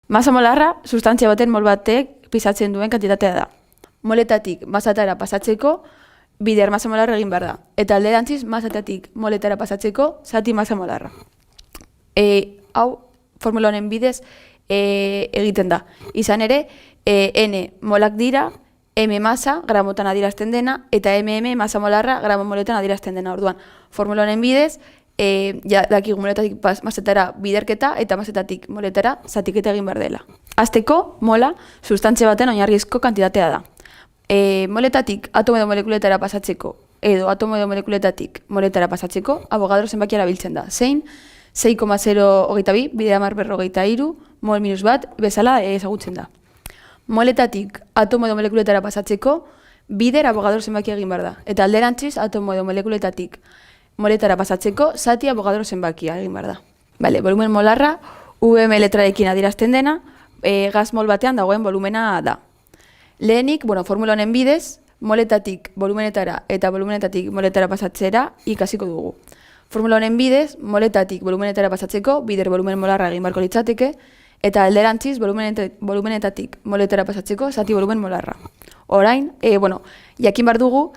Masa molarra, sustantzia baten mol batek pisatzen duen kantitatea da. Moletatik masatara pasatzeko, bider masa molarra egin behar da. Eta alderantziz, masatatik moletara pasatzeko, zati masa molarra. Hau, formula honen bidez egiten da. Izan ere, N molak dira, M masa, gramotan adierazten dena, eta MM masa molarra, gramo moletan adierazten dena. Orduan, formula honen bidez, dakigu moletatik masetara biderketa eta masetatik moletara zatiketa egin behar dela. Azteko, mola, sustantzia baten oinarrizko kantitatea da. Moletatik atomo edo molekuletara pasatzeko edo atomo edo molekuletatik moletara pasatzeko Avogadro zenbakia erabiltzen da. Zein 6,022 bider 10/43 mol minus bat bezala ezagutzen da. Moletatik atomo edo molekuletara pasatzeko bider Avogadro zenbakia egin behar da. Eta alderantziz atomo edo molekuletatik moletara pasatzeko zati Avogadro zenbakia egin behar da. Bale, volumen molarra VM letrarekin adierazten dena, gas mol batean dagoen volumena da. Lehenik, formula honen bidez, moletatik volumenetara eta volumenetatik moletara pasatzera ikasiko dugu. Formula honen bidez, moletatik volumenetara pasatzeko bider volumen molarra egin beharko litzateke, eta alderantziz volumenetatik moletara pasatzeko zati volumen molarra. Orain, jakin behar dugu,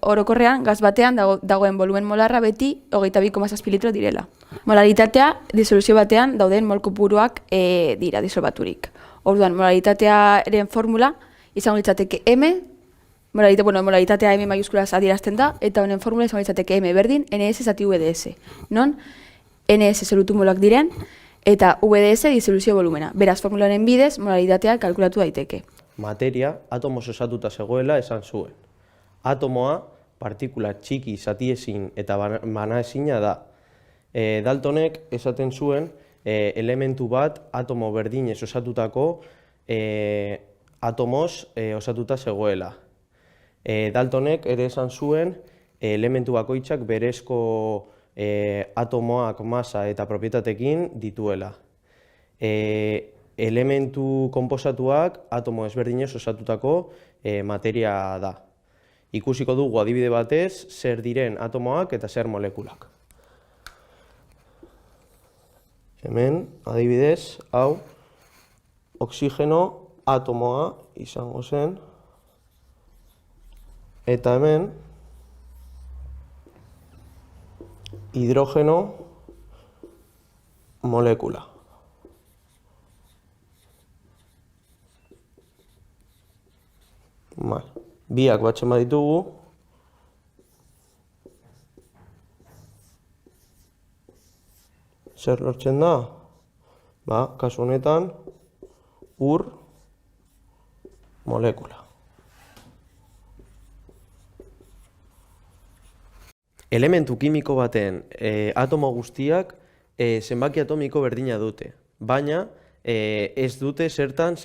orokorrean gaz batean dagoen volumen molarra beti 22,7 litro direla. Molaritatea disoluzio batean dauden mol kopuruak dira disolbaturik. Orduan, molaritatearen formula izango litzateke M, molaritatea M maiuskulaz adierazten da, eta honen formula izango litzateke M berdin NS zati VDS. Non, NS solutu molak diren, eta VDS disoluzio volumena. Beraz, formula honen bidez, molaritatea kalkulatu daiteke. Materia atomoz osatuta zegoela esan zuen. Atomoa partikula txiki zatiezin eta banaezina da. Daltonek esaten zuen elementu bat atomo berdinez osatutako atomoz osatuta zegoela. Daltonek ere esan zuen elementu bakoitzak berezko atomoak masa eta propietatekin dituela. Elementu konposatuak atomo ezberdinez osatutako materia da. Ikusiko dugu adibide batez zer diren atomoak eta zer molekulak. Hemen, adibidez, hau, oxigeno atomoa izango zen, eta hemen, hidrogeno molekula. Biak batzen baditugu, zer lortzen da? Kasu honetan, ur molekula. Elementu kimiko baten atomo guztiak zenbaki atomiko berdina dute, baina ez dute zertan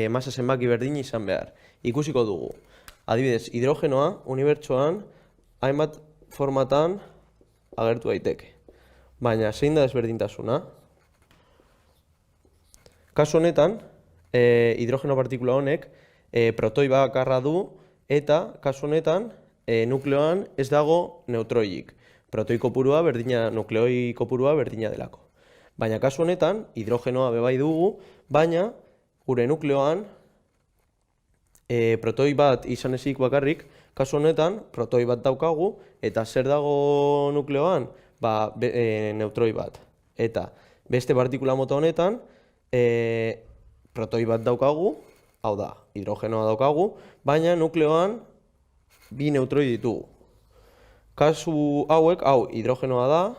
masa zenbaki berdina izan behar. Ikusiko dugu. Adibidez, hidrogenoa unibertsoan hainbat formatan agertu daiteke. Baina, zein da ezberdintasuna? Kasu honetan, hidrogeno partikula honek protoi bakarra du eta kasu honetan nukleoan ez dago neutroilik. Protoi kopurua berdina, nukleoi kopurua berdina delako. Baina kasu honetan, hidrogenoa bebai dugu, baina gure nukleoan protoi bat izan ezik bakarrik, kasu honetan protoi bat daukagu eta zer dago nukleoan? Neutroi bat. Eta beste partikula mota honetan protoi bat daukagu, hau da, hidrogenoa daukagu, baina nukleoan bi neutroi ditugu. Kasu hauek, hau hidrogenoa da,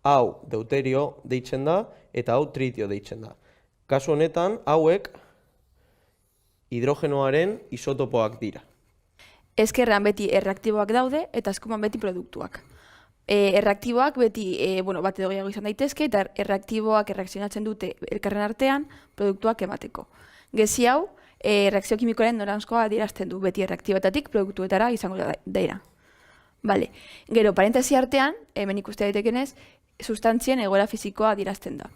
hau deuterio deitzen da, eta hau tritio deitzen da. Kasu honetan, hauek hidrogenoaren isotopoak dira. Ezkerrean beti erreaktiboak daude eta eskuman beti produktuak. Erreaktiboak beti bat edo gehiago izan daitezke eta erreaktiboak erreakzionatzen dute elkarren artean produktuak emateko. Gezi hau, reakzio kimikoaren noranzkoa adierazten du beti erreaktiboetatik produktuetara izango daira. Gero, parentesi artean, hemen ikuste daitekenez, sustantzien egoera fisikoa adierazten da.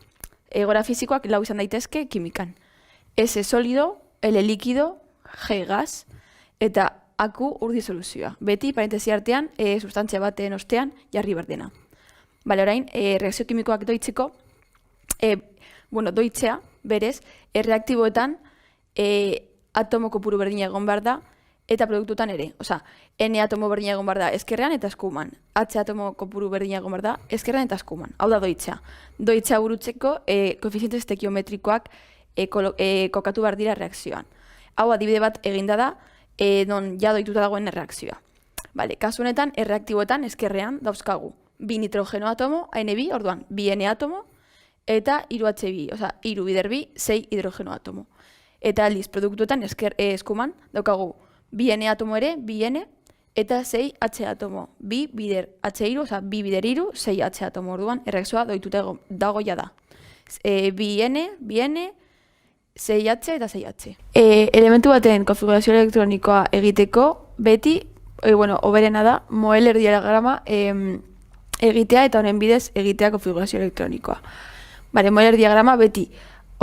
Egoera fisikoak lau izan daitezke kimikan. S solido, L likido, G gas eta Aku ur disoluzioa. Beti, parentesi artean, sustantzia baten ostean jarri berdena. Orain, reakzio kimikoak doitzeko, doitzea, Berez, erreaktiboetan atomo kopuru berdina egon behar da, eta produktutan ere. Osa, N atomo berdina egon behar da ezkerrean eta eskuman. H atomo kopuru berdina egon behar da ezkerrean eta eskuman. Hau da doitza. Doitza burutzeko koefiziente estekiometrikoak kokatu behar dira reakzioan. Hau adibide bat eginda da, non ja doituta dagoen erreakzioa. Bale, kasu honetan, erreaktiboetan ezkerrean dauzkagu. 2 nitrogeno atomo, N2, orduan, 2 N atomo, eta 3 H2, oza, 3 bider 2, 6 hidrogeno atomo. Eta aldiz, produktuetan eskuman daukagu 2 N atomo ere, 2 N, eta 6 H atomo. 2 bider H2, oza, 2 bider 3, 6 H atomo, orduan, erreakzioa doituta dago ja da. 2 N, 2 N, 6H eta 6H. Elementu baten konfigurazio elektronikoa egiteko, beti, hoberena da, Moeller diagrama egitea eta honen bidez egitea konfigurazio elektronikoa. Bale, Moeller diagrama beti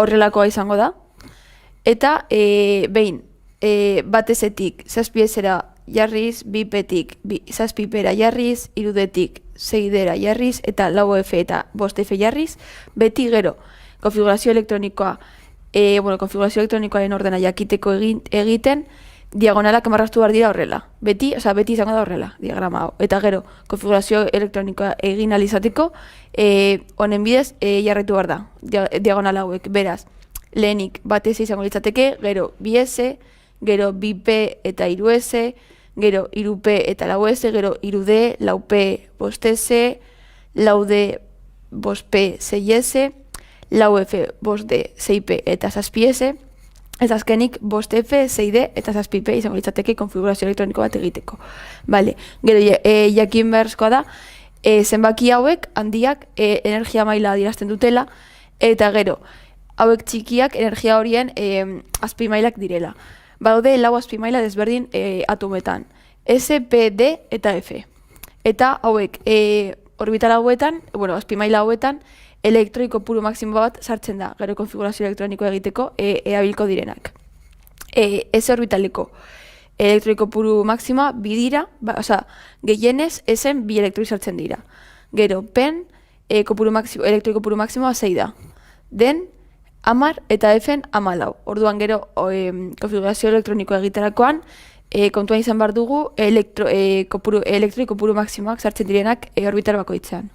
horrelakoa izango da, eta behin, batezetik zazpiezera jarriz, bipetik zazpipera jarriz, irudetik zeidera jarriz, eta lau F eta bost F jarriz, beti gero konfigurazio elektronikoa konfigurazio elektronikoaren ordena jakiteko egiten, diagonalak emarraztu behar dira horrela. Beti izango da horrela, diagrama hau. Eta gero, konfigurazio elektronikoa egin alizateko, honen bidez jarraitu behar da, diagonal hauek. Beraz, lehenik batez izango litzateke, gero 2S, gero 2P eta 3S, gero 3P eta 4S, gero 3D, 4P, 5S, 4D, 5P, 6S, 4F, 5D, 6P eta 6PS, eta azkenik 5F, 6D eta 6P izango litzateke konfigurazio elektroniko bat egiteko. Bale, gero jakin beharrezkoa da, zenbaki hauek handiak energia maila adierazten dutela, eta gero, hauek txikiak energia horien azpimailak direla. Badaude lau azpimaila desberdin atometan, S, P, D eta F. Eta hauek orbital hauetan, azpimaila hauetan, elektroi kopuru maksimo bat sartzen da, gero konfigurazio elektronikoa egiteko erabilko direnak. S orbitaleko elektroi kopuru maksimoa bi dira, gehienez esen 2 elektroi sartzen dira. Gero, pen elektroi kopuru maksimoa 6 da. Den, 10 eta F-en 14. Orduan gero konfigurazio elektronikoa egiterakoan, kontuan izan behar dugu elektroi kopuru maksimoak sartzen direnak orbital bakoitzean.